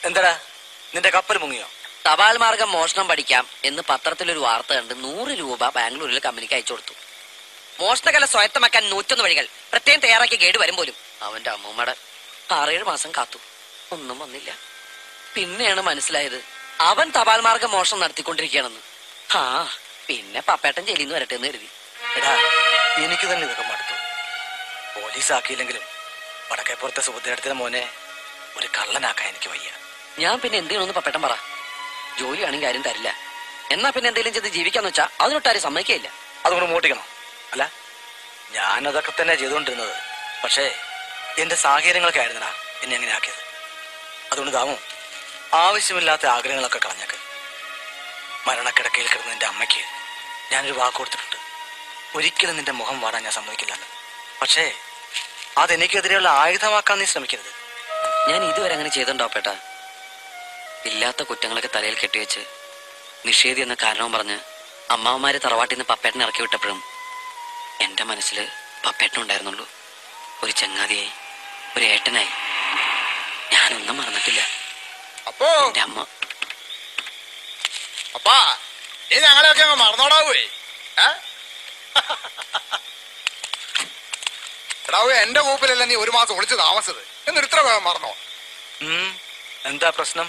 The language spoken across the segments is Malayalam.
എന്താടാ നിന്റെ കപ്പൽ മുങ്ങിയോ? തപാൽ മാർഗം മോഷണം പഠിക്കാം എന്ന് പത്രത്തിലൊരു വാർത്ത കണ്ട് 100 രൂപ ബാംഗ്ലൂരിലെ കമ്പനിക്ക് അയച്ചു കൊടുത്തു. മോഷണകല സ്വായത്തമാക്കാൻ 101 വഴികൾ പ്രത്യേകം തയ്യാറാക്കി ഗൈഡ് വരും പോലും. അവന്റെ അമ്മൂമ്മയുടെ 6-7 മാസം കാത്തു, ഒന്നും വന്നില്ല. പിന്നെയാണ് മനസ്സിലായത് അവൻ തപാൽ മാർഗം മോഷണം നടത്തിക്കൊണ്ടിരിക്കുകയാണെന്ന്. പിന്നെ പപ്പേട്ടൻ ജയിലിൽ നിന്ന് വരട്ടെ എന്ന് കരുതി. എടാ എനിക്ക് തന്നെ ഇതൊക്കെ മടുത്തു. പോലീസ് ആക്കിയില്ലെങ്കിലും വടക്കേപ്പുറത്തെ സുഭദ്രയുടെ മോനെ ഒരു കള്ളനാക്കാൻ എനിക്ക് വയ്യ. ഞാൻ പിന്നെ എന്ത് ചെയ്യണമെന്ന് പപ്പേട്ടൻ പറ. ജോലിയാണെങ്കിൽ ആരും തരില്ല. എന്നാ പിന്നെ എന്തെങ്കിലും ചെയ്ത് ജീവിക്കാന്ന് വെച്ചാ അതിനൊട്ടാരും സമ്മതിക്കില്ല. അതുകൊണ്ട് മൂട്ടിക്കണം. അല്ല ഞാനതൊക്കെ തന്നെ ചെയ്തുകൊണ്ടിരുന്നത്. പക്ഷേ എന്റെ സാഹചര്യങ്ങളൊക്കെ ആയിരുന്നടാ എന്നെ അങ്ങനെ ആക്കിയത്. അതുകൊണ്ട് താമോ ആവശ്യമില്ലാത്ത ആഗ്രഹങ്ങളൊക്കെ കളഞ്ഞേക്ക്. മരണക്കിടക്കയിൽ കിടന്ന നിന്റെ അമ്മയ്ക്ക് ഞാനൊരു വാക്ക് കൊടുത്തിട്ടുണ്ട്. ഒരിക്കലും നിന്റെ മുഖം വാടാൻ ഞാൻ സമ്മതിക്കില്ലല്ലോ. പക്ഷേ അതെനിക്കെതിരെയുള്ള ആയുധമാക്കാൻ നീ ശ്രമിക്കരുത്. ഞാൻ ഇതുവരെ അങ്ങനെ ചെയ്തിട്ടുണ്ടോ പേട്ട? ഇല്ലാത്ത കുറ്റങ്ങളൊക്കെ തലയിൽ കെട്ടിവെച്ച് നിഷേധി എന്ന കാരണവും പറഞ്ഞ് അമ്മാവന്മാര് തറവാട്ടിൽ നിന്ന് പപ്പേട്ടനെ ഇറക്കി വിട്ടപ്പോഴും എന്റെ മനസ്സിൽ പപ്പേട്ടനുണ്ടായിരുന്നുള്ളൂ. ഒരു ചങ്ങാതിയായി, ഒരു ഏട്ടനായി. ഞാനൊന്നും മറന്നിട്ടില്ല. അപ്പോ എന്റെ അമ്മ അപ്പാ നീ ഞങ്ങളെയൊക്കെ അങ്ങ് മറന്നോടാവേ. എടാവേ എന്റെ കൂപ്പിലല്ല നീ 1 മാസം ഒളിച്ച് താമസത് എന്നിട്ട് ഇത്ര വേഗം മറന്നോ? എന്താ പ്രശ്നം?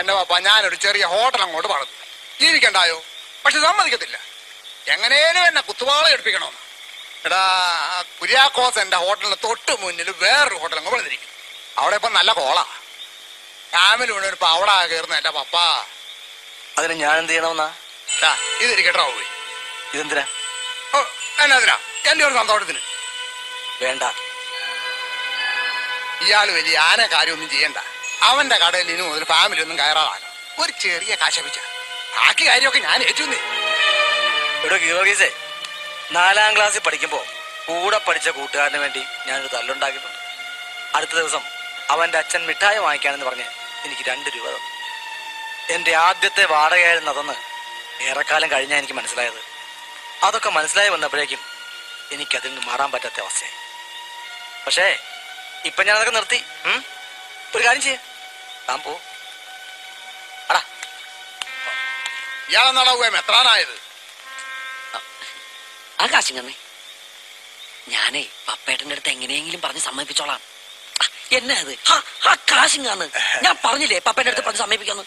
എന്റെ പാപ്പ ഞാനൊരു ചെറിയ ഹോട്ടൽ അങ്ങോട്ട് പണിതു. ജീവിക്കണ്ടായോ? പക്ഷെ സമ്മതിക്കത്തില്ല. എങ്ങനെയും എന്നെ കുത്തുവാള എടുപ്പിക്കണമെന്ന്. എടാ കുര്യാക്കോസ് എന്റെ ഹോട്ടലിന് തൊട്ട് മുന്നിൽ വേറൊരു ഹോട്ടൽ അങ്ങ് പണിതിരിക്കും. അവിടെ ഇപ്പൊ നല്ല കോളാ. ഫാമിലി വീണിപ്പോ അവിടെ കയറുന്ന എന്റെ പപ്പ. അതിന് ഞാൻ എന്ത് ചെയ്യണമെന്നാ? ഇതിരിക്കട്ടോ പോയി. ഇതെന്തിനാ? എന്നതിനാ? എന്റെ ഒരു സന്തോഷത്തിന്. വേണ്ട. ഇയാള് വലിയ ആന കാര്യമൊന്നും ചെയ്യണ്ട. അവന്റെ കടയിൽ ഇനി മുതൽ ഫാമിലി ഒന്നും കയറാതാണ്. ഒരു ചെറിയ കാശപിച്ച ബാക്കി കാര്യമൊക്കെ ഞാൻ ഏറ്റുന്നേ. ഇവിടെ ഗീവർഗീസേ 4ാം ക്ലാസ്സിൽ പഠിക്കുമ്പോ കൂടെ പഠിച്ച കൂട്ടുകാരന് വേണ്ടി ഞാനൊരു തല്ലുണ്ടാക്കിയിട്ടുണ്ട്. അടുത്ത ദിവസം അവന്റെ അച്ഛൻ മിഠായി വാങ്ങിക്കാനെന്ന് പറഞ്ഞ് എനിക്ക് 2 രൂപ തന്നു. എന്റെ ആദ്യത്തെ വാടകയായിരുന്നു അതെന്ന് ഏറെക്കാലം കഴിഞ്ഞാൽ എനിക്ക് മനസ്സിലായത്. അതൊക്കെ മനസ്സിലായി വന്നപ്പോഴേക്കും എനിക്കതിൽ നിന്ന് മാറാൻ പറ്റാത്ത അവസ്ഥയായി. പക്ഷേ ഇപ്പൊ ഞാനതൊക്കെ നിർത്തി. ഒരു കാര്യം ചെയ്യ, താൻ പോ. അടാ ഇയാളെന്നാടാ എത്രാനായത്? ആ കാശും തന്നെ ഞാനേ പപ്പേട്ടന്റെ അടുത്ത് എങ്ങനെയെങ്കിലും പറഞ്ഞ് സമ്മതിപ്പിച്ചോളാം. എന്നാ അത്? ആ കാശും കാണുന്നു. ഞാൻ പറഞ്ഞില്ലേ പപ്പേന്റെ അടുത്ത് പറഞ്ഞ് സമ്മതിപ്പിക്കാന്ന്.